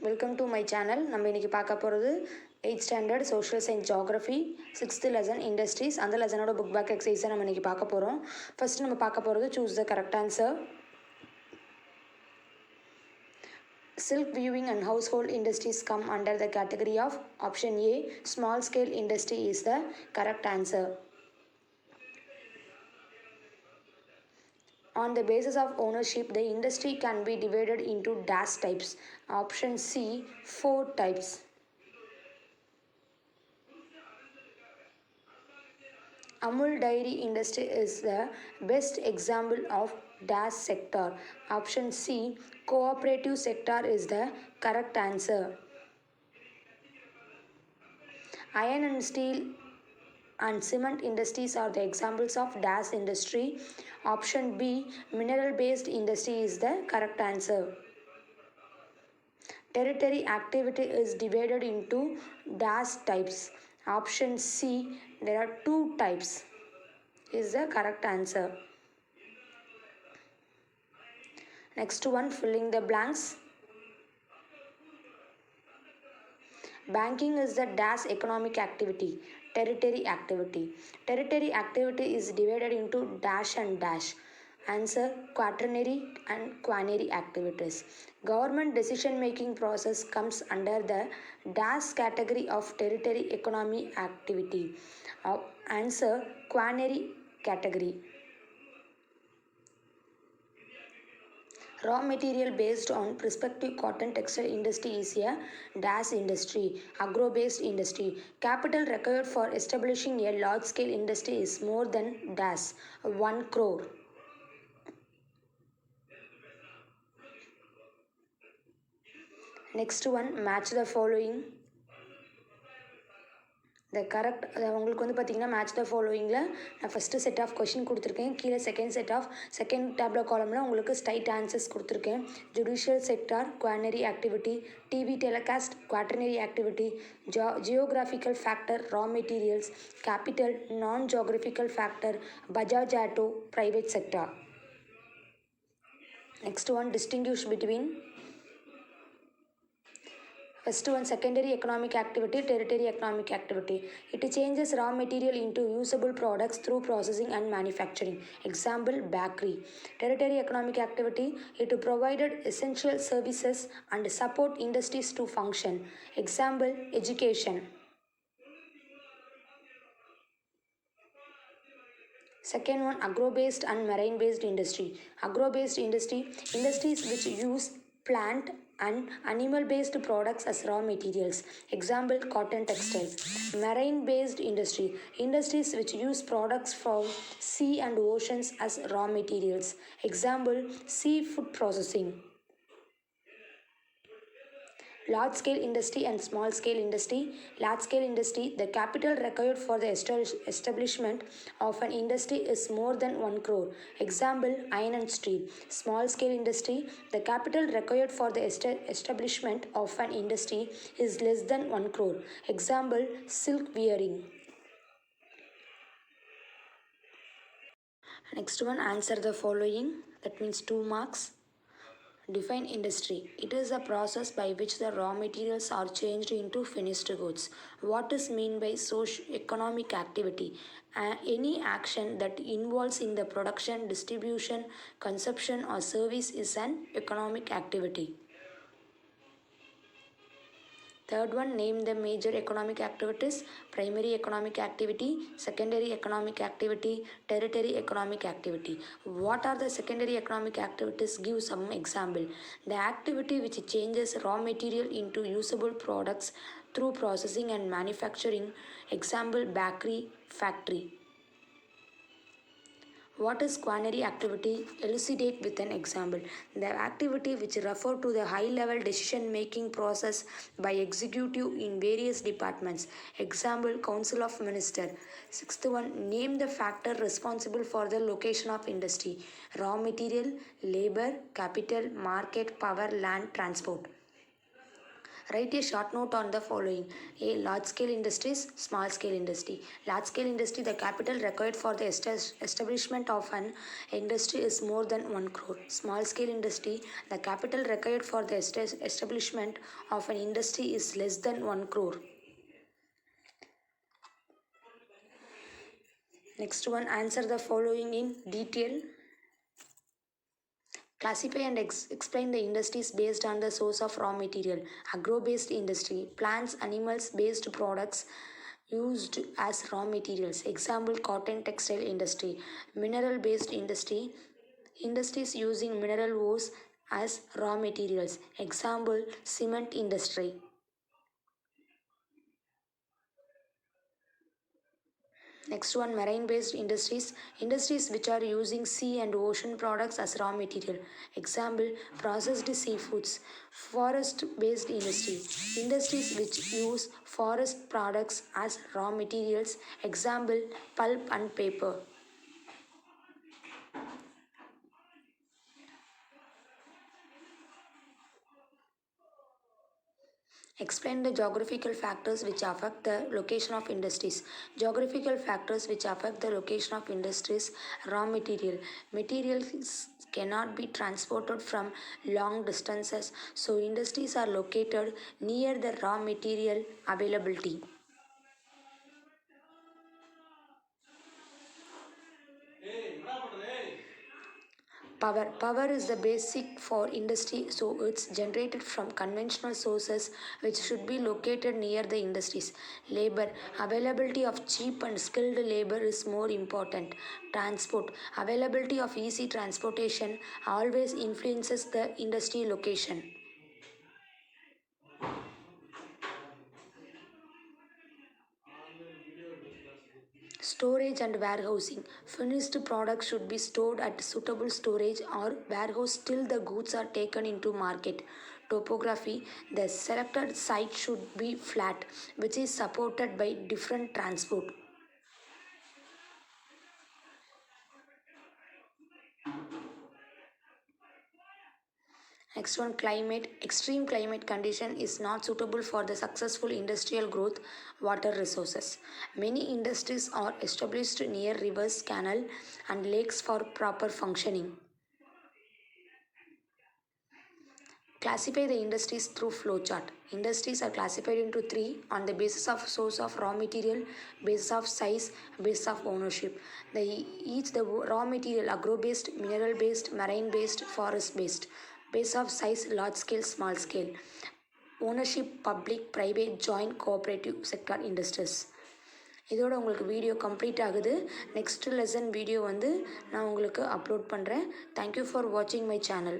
Welcome to my channel. நம்ம இன்றைக்கி பார்க்க போகிறது 8th standard social science geography 6th lesson industries. அந்த லெசனோட புக் பேக் எக்ஸசைஸை நம்ம இன்றைக்கி பார்க்க போகிறோம். ஃபர்ஸ்ட் நம்ம பார்க்க போகிறது choose the correct answer. Silk weaving and household industries come under the category of option A. Small scale industry is the correct answer. On the basis of ownership, the industry can be divided into dash types. Option C, 4 types. Amul dairy industry is the best example of dash sector. Option C, cooperative sector is the correct answer. Iron and steel and cement industries are the examples of dash industry. Option B, mineral based industry is the correct answer. Territory activity is divided into dash types. Option C, there are 2 types is the correct answer. Next one, filling the blanks. Banking is the dash economic activity. Territory activity. Territory activity is divided into dash and dash. Answer, quaternary and quinary activities. Government decision making process comes under the dash category of territory economy activity. Answer, quinary category. Raw material based on prospective cotton textile industry is a dash industry. Agro based industry. Capital required for establishing a large scale industry is more than dash 1 crore. Next one, match the following. The correct உங்களுக்கு வந்து பார்த்திங்கன்னா match the ஃபாலோயிங்கில் நான் first set of question கொடுத்துருக்கேன். கீழே second tabular காலமில் உங்களுக்கு straight answers கொடுத்துருக்கேன். Judicial sector quinary activity, TV telecast quaternary activity, geographical factor raw materials, capital non geographical factor, Bajaj auto private sector. Next one, distinguish between. First one, secondary economic activity, tertiary economic activity. It changes raw material into usable products through processing and manufacturing. Example, bakery. Tertiary economic activity, it provided essential services and support industries to function. Example, education. Second one, agro-based and marine-based industry. Agro-based industry, industries which use plant and animal-based products as raw materials. Example, cotton textiles. Marine-based industry, industries which use products from sea and oceans as raw materials. Example, seafood processing. Large scale industry and small scale industry. Large scale industry, the capital required for the establishment of an industry is more than 1 crore. Example, iron and steel. Small scale industry, the capital required for the establishment of an industry is less than 1 crore. Example, silk weaving. Next one, answer the following. That means 2 marks. Define industry. It is a process by which the raw materials are changed into finished goods. What is mean by socio-economic activity? Any action that involves in the production, distribution, consumption or service is an economic activity. Third one, name the major economic activities. Primary economic activity, secondary economic activity, tertiary economic activity. What are the secondary economic activities? Give some example. The activity which changes raw material into usable products through processing and manufacturing. Example, bakery, factory. What is quaternary activity? Elucidate with an example. The activity which refer to the high level decision making process by executive in various departments. Example, council of minister. Sixth one, name the factor responsible for the location of industry. Raw material, labor, capital, market, power, land, transport. Write a short note on the following. A. Large scale industries, small scale industry. Large scale industry, the capital required for the establishment of an industry is more than 1 crore. Small scale industry, the capital required for the establishment of an industry is less than 1 crore. Next one, answer the following in detail. Classify and explain the industries based on the source of raw material. Agro-based industry, plants, animals-based products used as raw materials. Example, cotton textile industry. Mineral-based industry, industries using mineral ores as raw materials. Example, cement industry. Next one, marine-based industries. Industries which are using sea and ocean products as raw material. Example, processed seafoods. Forest-based industry. Industries which use forest products as raw materials. Example, pulp and paper. Explain the geographical factors which affect the location of industries. Geographical factors which affect the location of industries. Raw material. Materials cannot be transported from long distances, so industries are located near the raw material availability. Power is the basic for industry, so it's generated from conventional sources which should be located near the industries. Labor, availability of cheap and skilled labor is more important. Transport, availability of easy transportation always influences the industry location. Storage and warehousing. Finished products should be stored at suitable storage or warehouse till the goods are taken into market. Topography. The selected site should be flat, which is supported by different transport. Next one, climate. Extreme climate condition is not suitable for the successful industrial growth. Water resources. Many industries are established near rivers, canal and lakes for proper functioning. Classify the industries through flowchart. Industries are classified into three on the basis of source of raw material, basis of size, basis of ownership. The raw material agro-based, mineral-based, marine-based, forest-based. Base of size large scale, small scale. Ownership public, private, joint, cooperative sector industries. இதோட உங்களுக்கு video complete ஆகுது. Next lesson video வந்து நான் உங்களுக்கு upload பண்ணுறேன். Thank you for வாட்சிங் my channel.